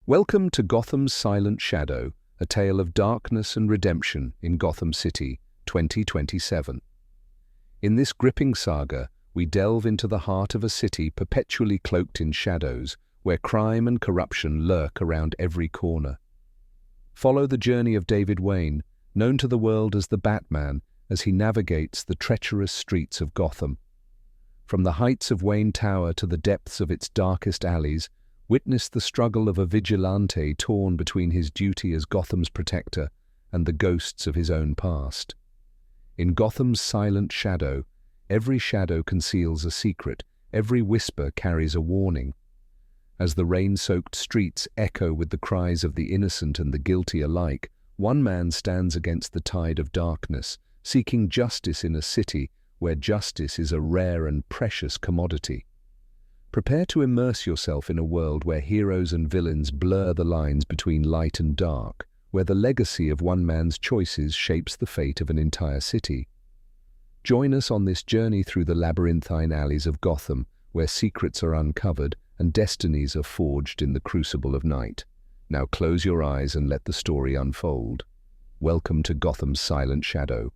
Welcome to Gotham's Silent Shadow, a tale of darkness and redemption in Gotham City, 2027. In this gripping saga, we delve into the heart of a city perpetually cloaked in shadows, where crime and corruption lurk around every corner. Follow the journey of David Wayne, known to the world as the Batman, as he navigates the treacherous streets of Gotham. From the heights of Wayne Tower to the depths of its darkest alleys, witness the struggle of a vigilante torn between his duty as Gotham's protector and the ghosts of his own past. In Gotham's silent shadow, every shadow conceals a secret, every whisper carries a warning. As the rain-soaked streets echo with the cries of the innocent and the guilty alike, one man stands against the tide of darkness, seeking justice in a city where justice is a rare and precious commodity. Prepare to immerse yourself in a world where heroes and villains blur the lines between light and dark, where the legacy of one man's choices shapes the fate of an entire city. Join us on this journey through the labyrinthine alleys of Gotham, where secrets are uncovered and destinies are forged in the crucible of night. Now close your eyes and let the story unfold. Welcome to Gotham's Silent Shadow.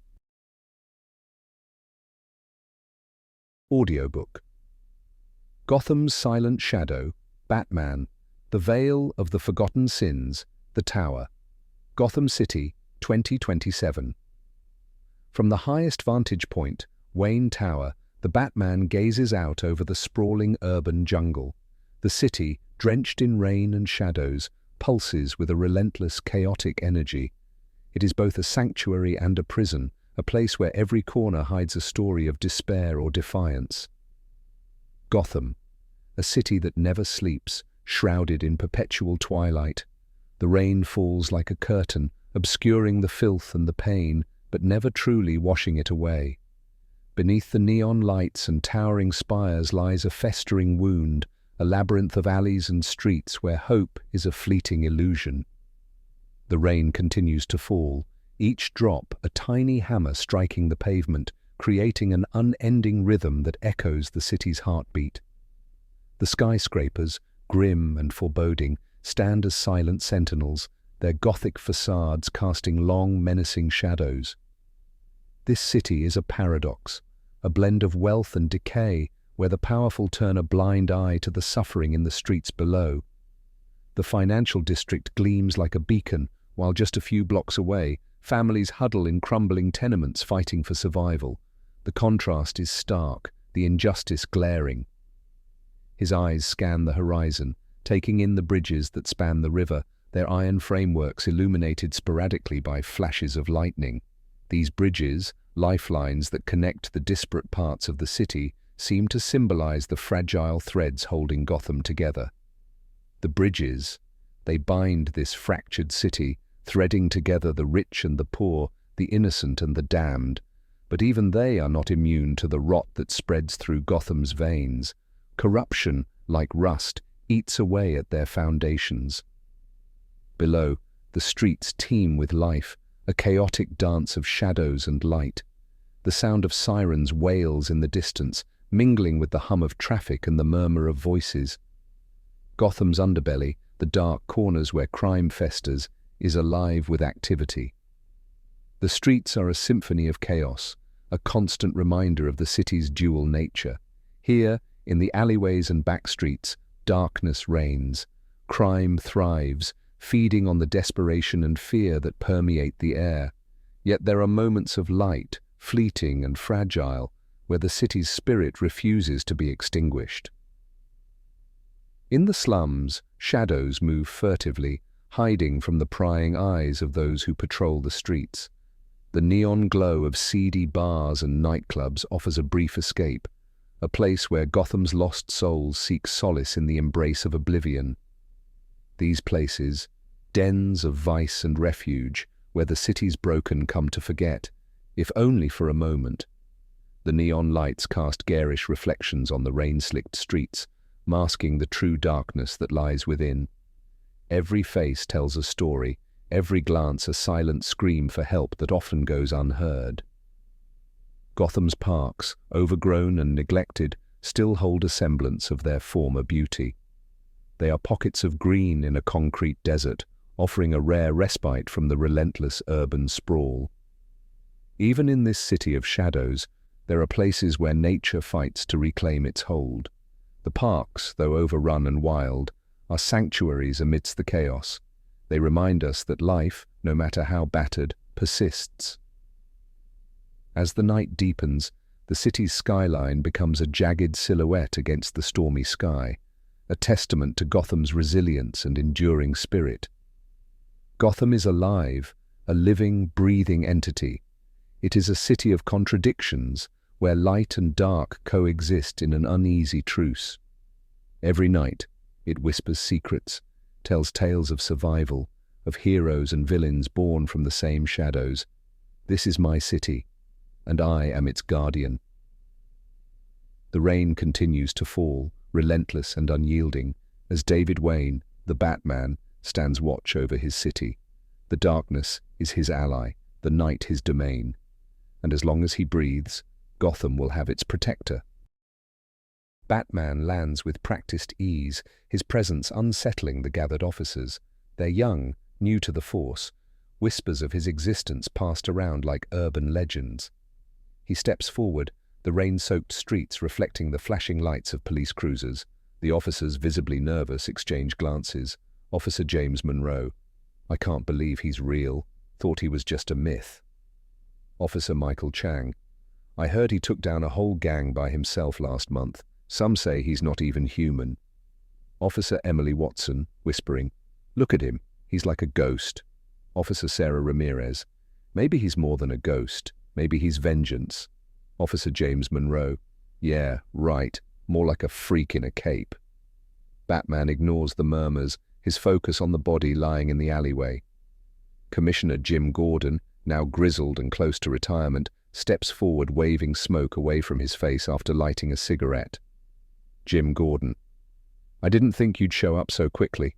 Audiobook. Gotham's Silent Shadow, Batman, The Veil of the Forgotten Sins, The Tower, Gotham City, 2027. From the highest vantage point, Wayne Tower, the Batman gazes out over the sprawling urban jungle. The city, drenched in rain and shadows, pulses with a relentless, chaotic energy. It is both a sanctuary and a prison, a place where every corner hides a story of despair or defiance. Gotham, a city that never sleeps, shrouded in perpetual twilight. The rain falls like a curtain, obscuring the filth and the pain, but never truly washing it away. Beneath the neon lights and towering spires lies a festering wound, a labyrinth of alleys and streets where hope is a fleeting illusion. The rain continues to fall, each drop a tiny hammer striking the pavement, creating an unending rhythm that echoes the city's heartbeat. The skyscrapers, grim and foreboding, stand as silent sentinels, their Gothic facades casting long, menacing shadows. This city is a paradox, a blend of wealth and decay, where the powerful turn a blind eye to the suffering in the streets below. The financial district gleams like a beacon, while just a few blocks away, families huddle in crumbling tenements fighting for survival. The contrast is stark, the injustice glaring. His eyes scan the horizon, taking in the bridges that span the river, their iron frameworks illuminated sporadically by flashes of lightning. These bridges, lifelines that connect the disparate parts of the city, seem to symbolize the fragile threads holding Gotham together. The bridges, they bind this fractured city, threading together the rich and the poor, the innocent and the damned. But even they are not immune to the rot that spreads through Gotham's veins. Corruption, like rust, eats away at their foundations. Below, the streets teem with life, a chaotic dance of shadows and light. The sound of sirens wails in the distance, mingling with the hum of traffic and the murmur of voices. Gotham's underbelly, the dark corners where crime festers, is alive with activity. The streets are a symphony of chaos, a constant reminder of the city's dual nature. Here, in the alleyways and back streets, darkness reigns. Crime thrives, feeding on the desperation and fear that permeate the air. Yet there are moments of light, fleeting and fragile, where the city's spirit refuses to be extinguished. In the slums, shadows move furtively, hiding from the prying eyes of those who patrol the streets. The neon glow of seedy bars and nightclubs offers a brief escape, a place where Gotham's lost souls seek solace in the embrace of oblivion. These places, dens of vice and refuge, where the city's broken come to forget, if only for a moment. The neon lights cast garish reflections on the rain-slicked streets, masking the true darkness that lies within. Every face tells a story, every glance a silent scream for help that often goes unheard. Gotham's parks, overgrown and neglected, still hold a semblance of their former beauty. They are pockets of green in a concrete desert, offering a rare respite from the relentless urban sprawl. Even in this city of shadows, there are places where nature fights to reclaim its hold. The parks, though overrun and wild, are sanctuaries amidst the chaos. They remind us that life, no matter how battered, persists. As the night deepens, the city's skyline becomes a jagged silhouette against the stormy sky, a testament to Gotham's resilience and enduring spirit. Gotham is alive, a living, breathing entity. It is a city of contradictions, where light and dark coexist in an uneasy truce. Every night, it whispers secrets, tells tales of survival, of heroes and villains born from the same shadows. This is my city, and I am its guardian. The rain continues to fall, relentless and unyielding, as David Wayne, the Batman, stands watch over his city. The darkness is his ally, the night his domain. And as long as he breathes, Gotham will have its protector. Batman lands with practiced ease, his presence unsettling the gathered officers. They're young, new to the force, whispers of his existence passed around like urban legends. He steps forward, the rain-soaked streets reflecting the flashing lights of police cruisers. The officers, visibly nervous, exchange glances. Officer James Monroe. I can't believe he's real. Thought he was just a myth. Officer Michael Chang. I heard he took down a whole gang by himself last month. Some say he's not even human. Officer Emily Watson, whispering. Look at him. He's like a ghost. Officer Sarah Ramirez. Maybe he's more than a ghost. Maybe he's vengeance. Officer James Monroe. Yeah, right. More like a freak in a cape. Batman ignores the murmurs, his focus on the body lying in the alleyway. Commissioner Jim Gordon, now grizzled and close to retirement, steps forward waving smoke away from his face after lighting a cigarette. Jim Gordon. I didn't think you'd show up so quickly.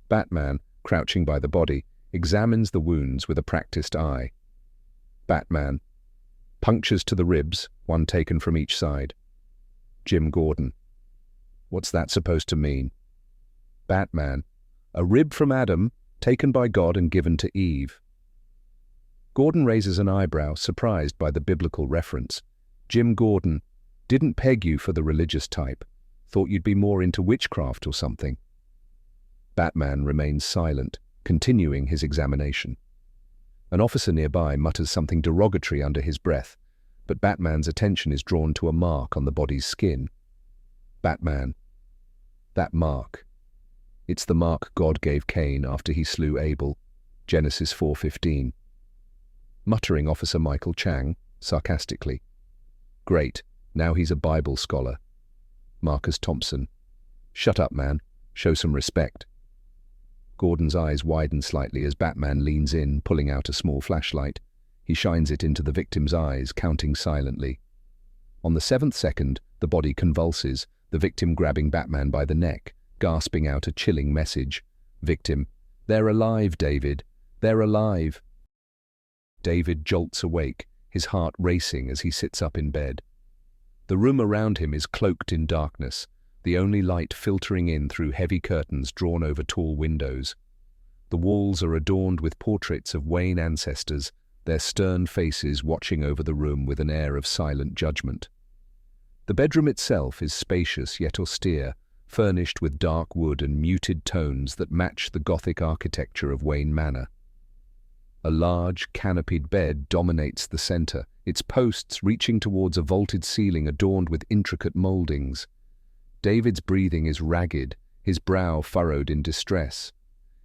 Batman, crouching by the body, examines the wounds with a practiced eye. Batman. Punctures to the ribs, one taken from each side. Jim Gordon. What's that supposed to mean? Batman. A rib from Adam, taken by God and given to Eve. Gordon raises an eyebrow, surprised by the biblical reference. Jim Gordon. Didn't peg you for the religious type. Thought you'd be more into witchcraft or something. Batman remains silent, continuing his examination. An officer nearby mutters something derogatory under his breath, but Batman's attention is drawn to a mark on the body's skin. Batman. That mark. It's the mark God gave Cain after he slew Abel. Genesis 4:15. Muttering Officer Michael Chang, sarcastically. Great, now he's a Bible scholar. Marcus Thompson. Shut up, man. Show some respect. Gordon's eyes widen slightly as Batman leans in, pulling out a small flashlight. He shines it into the victim's eyes, counting silently. On the 7th second, the body convulses, the victim grabbing Batman by the neck, gasping out a chilling message. Victim. They're alive, David. They're alive. David jolts awake, his heart racing as he sits up in bed. The room around him is cloaked in darkness, the only light filtering in through heavy curtains drawn over tall windows. The walls are adorned with portraits of Wayne ancestors, their stern faces watching over the room with an air of silent judgment. The bedroom itself is spacious yet austere, furnished with dark wood and muted tones that match the Gothic architecture of Wayne Manor. A large, canopied bed dominates the center, its posts reaching towards a vaulted ceiling adorned with intricate moldings. David's breathing is ragged, his brow furrowed in distress.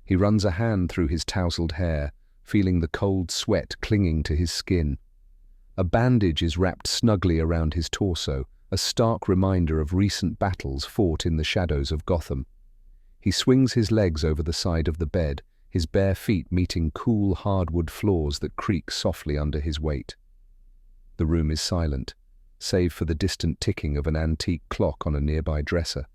He runs a hand through his tousled hair, feeling the cold sweat clinging to his skin. A bandage is wrapped snugly around his torso, a stark reminder of recent battles fought in the shadows of Gotham. He swings his legs over the side of the bed, his bare feet meeting cool hardwood floors that creak softly under his weight. The room is silent, save for the distant ticking of an antique clock on a nearby dresser.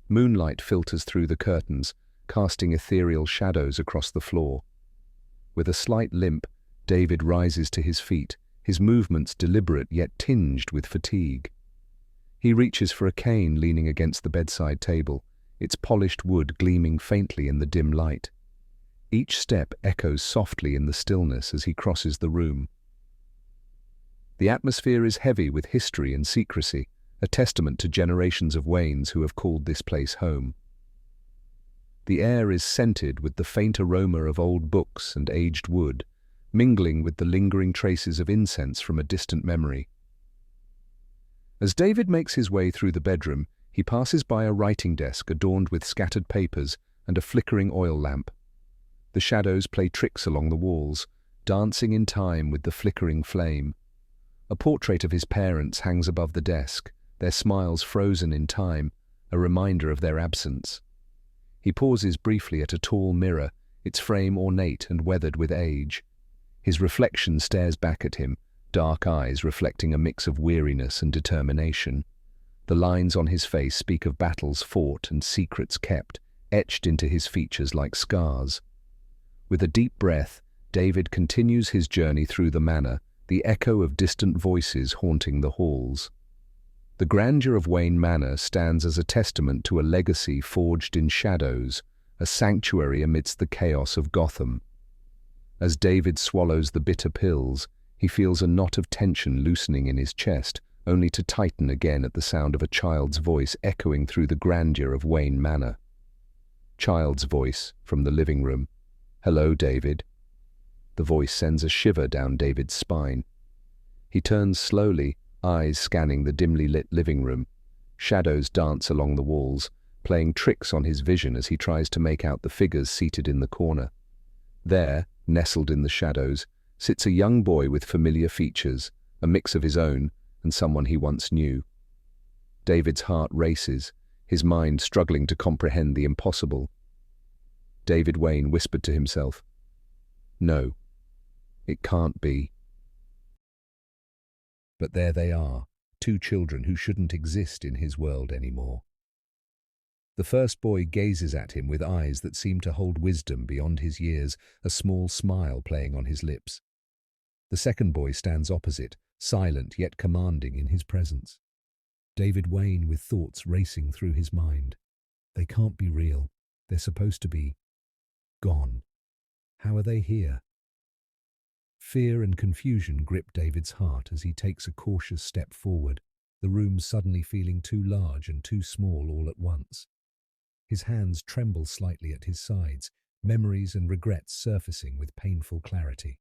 Moonlight filters through the curtains, casting ethereal shadows across the floor. With a slight limp, David rises to his feet, his movements deliberate yet tinged with fatigue. He reaches for a cane leaning against the bedside table, its polished wood gleaming faintly in the dim light. Each step echoes softly in the stillness as he crosses the room. The atmosphere is heavy with history and secrecy, a testament to generations of Waynes who have called this place home. The air is scented with the faint aroma of old books and aged wood, mingling with the lingering traces of incense from a distant memory. As David makes his way through the bedroom, he passes by a writing desk adorned with scattered papers and a flickering oil lamp. The shadows play tricks along the walls, dancing in time with the flickering flame. A portrait of his parents hangs above the desk, their smiles frozen in time, a reminder of their absence. He pauses briefly at a tall mirror, its frame ornate and weathered with age. His reflection stares back at him, dark eyes reflecting a mix of weariness and determination. The lines on his face speak of battles fought and secrets kept, etched into his features like scars. With a deep breath, David continues his journey through the manor, the echo of distant voices haunting the halls. The grandeur of Wayne Manor stands as a testament to a legacy forged in shadows, a sanctuary amidst the chaos of Gotham. As David swallows the bitter pills, he feels a knot of tension loosening in his chest, only to tighten again at the sound of a child's voice echoing through the grandeur of Wayne Manor. Child's voice from the living room. "Hello, David." The voice sends a shiver down David's spine. He turns slowly, eyes scanning the dimly lit living room. Shadows dance along the walls, playing tricks on his vision as he tries to make out the figures seated in the corner. There, nestled in the shadows, sits a young boy with familiar features, a mix of his own and someone he once knew. David's heart races, his mind struggling to comprehend the impossible. David Wayne whispered to himself, "No, it can't be." But there they are, two children who shouldn't exist in his world anymore. The first boy gazes at him with eyes that seem to hold wisdom beyond his years, a small smile playing on his lips. The second boy stands opposite, silent yet commanding in his presence. David Wayne with thoughts racing through his mind. They can't be real. They're supposed to be gone. How are they here? Fear and confusion grip David's heart as he takes a cautious step forward, the room suddenly feeling too large and too small all at once. His hands tremble slightly at his sides, memories and regrets surfacing with painful clarity.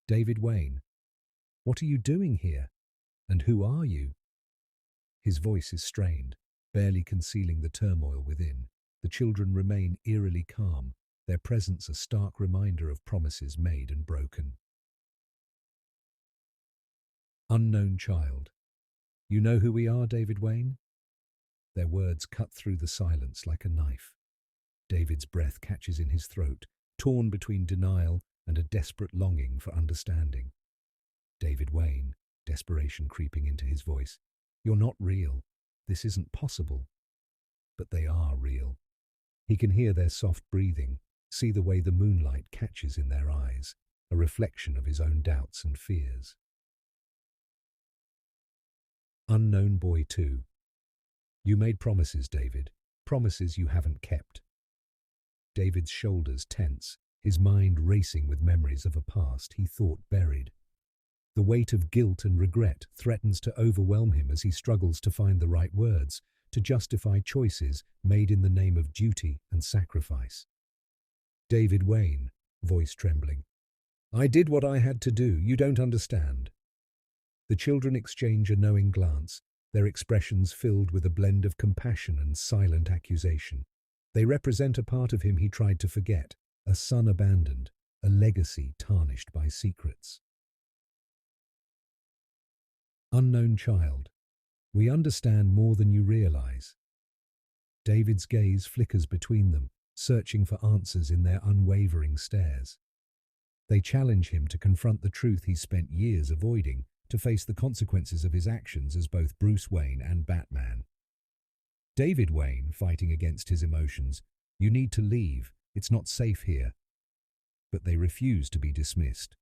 "David Wayne, what are you doing here? And who are you?" His voice is strained, barely concealing the turmoil within. The children remain eerily calm, their presence a stark reminder of promises made and broken. Unknown child. "You know who we are, David Wayne?" Their words cut through the silence like a knife. David's breath catches in his throat, torn between denial and a desperate longing for understanding. "David Wayne," desperation creeping into his voice, "you're not real. This isn't possible." But they are real. He can hear their soft breathing, see the way the moonlight catches in their eyes, a reflection of his own doubts and fears. Unknown boy 2. "You made promises, David, promises you haven't kept." David's shoulders tense, his mind racing with memories of a past he thought buried. The weight of guilt and regret threatens to overwhelm him as he struggles to find the right words, to justify choices made in the name of duty and sacrifice. "David Wayne," voice trembling, "I did what I had to do, you don't understand." The children exchange a knowing glance, their expressions filled with a blend of compassion and silent accusation. They represent a part of him he tried to forget, a son abandoned, a legacy tarnished by secrets. Unknown child. "We understand more than you realize." David's gaze flickers between them, searching for answers in their unwavering stares. They challenge him to confront the truth he's spent years avoiding, to face the consequences of his actions as both Bruce Wayne and Batman. David Wayne, fighting against his emotions, "You need to leave, it's not safe here." But they refuse to be dismissed.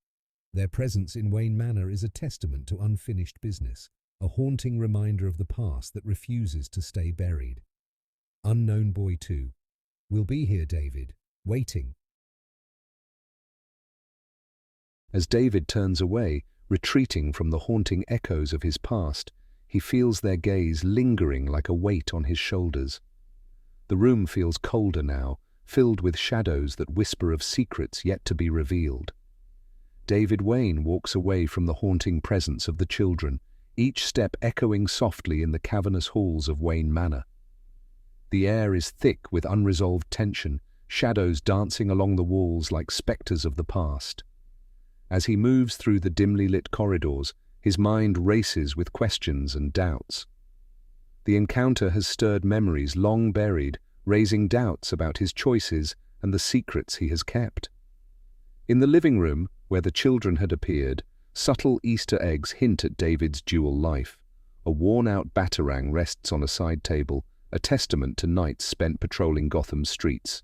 Their presence in Wayne Manor is a testament to unfinished business, a haunting reminder of the past that refuses to stay buried. Unknown Boy 2. We'll be here, David, waiting. As David turns away, retreating from the haunting echoes of his past, he feels their gaze lingering like a weight on his shoulders. The room feels colder now, filled with shadows that whisper of secrets yet to be revealed. David Wayne walks away from the haunting presence of the children, each step echoing softly in the cavernous halls of Wayne Manor. The air is thick with unresolved tension, shadows dancing along the walls like spectres of the past. As he moves through the dimly lit corridors, his mind races with questions and doubts. The encounter has stirred memories long buried, raising doubts about his choices and the secrets he has kept. In the living room, where the children had appeared, subtle Easter eggs hint at David's dual life. A worn-out batarang rests on a side table, a testament to nights spent patrolling Gotham's streets.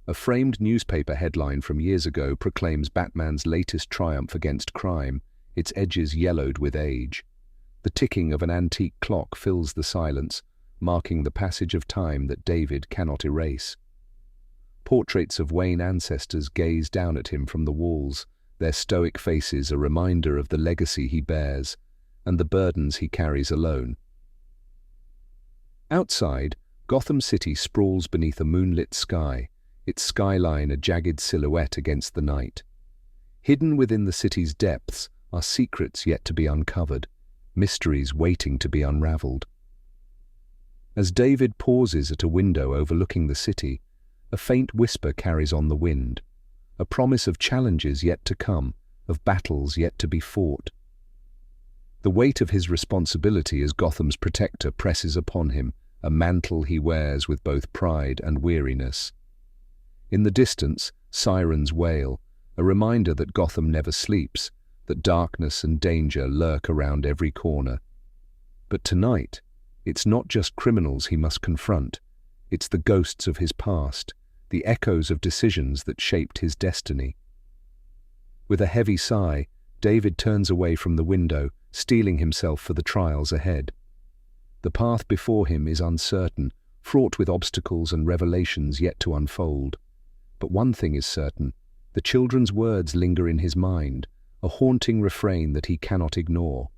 A framed newspaper headline from years ago proclaims Batman's latest triumph against crime, its edges yellowed with age. The ticking of an antique clock fills the silence, marking the passage of time that David cannot erase. Portraits of Wayne ancestors gaze down at him from the walls, their stoic faces a reminder of the legacy he bears and the burdens he carries alone. Outside, Gotham City sprawls beneath a moonlit sky, its skyline a jagged silhouette against the night. Hidden within the city's depths are secrets yet to be uncovered, mysteries waiting to be unraveled. As David pauses at a window overlooking the city, a faint whisper carries on the wind, a promise of challenges yet to come, of battles yet to be fought. The weight of his responsibility as Gotham's protector presses upon him, a mantle he wears with both pride and weariness. In the distance, sirens wail, a reminder that Gotham never sleeps, that darkness and danger lurk around every corner. But tonight, it's not just criminals he must confront, it's the ghosts of his past, the echoes of decisions that shaped his destiny. With a heavy sigh, David turns away from the window, steeling himself for the trials ahead. The path before him is uncertain, fraught with obstacles and revelations yet to unfold. But one thing is certain, the children's words linger in his mind, a haunting refrain that he cannot ignore.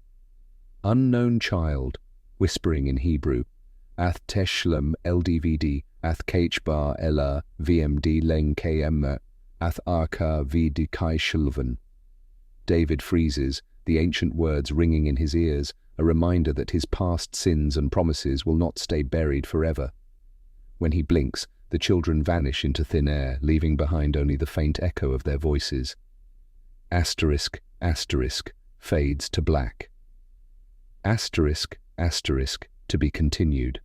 Unknown child, whispering in Hebrew, Ath teshlem ldvd, ath kbar ella vmd leng km, ath arka vd kai shulven. David freezes, the ancient words ringing in his ears, a reminder that his past sins and promises will not stay buried forever. When he blinks, the children vanish into thin air, leaving behind only the faint echo of their voices. Asterisk, asterisk, fades to black. Asterisk, asterisk, to be continued.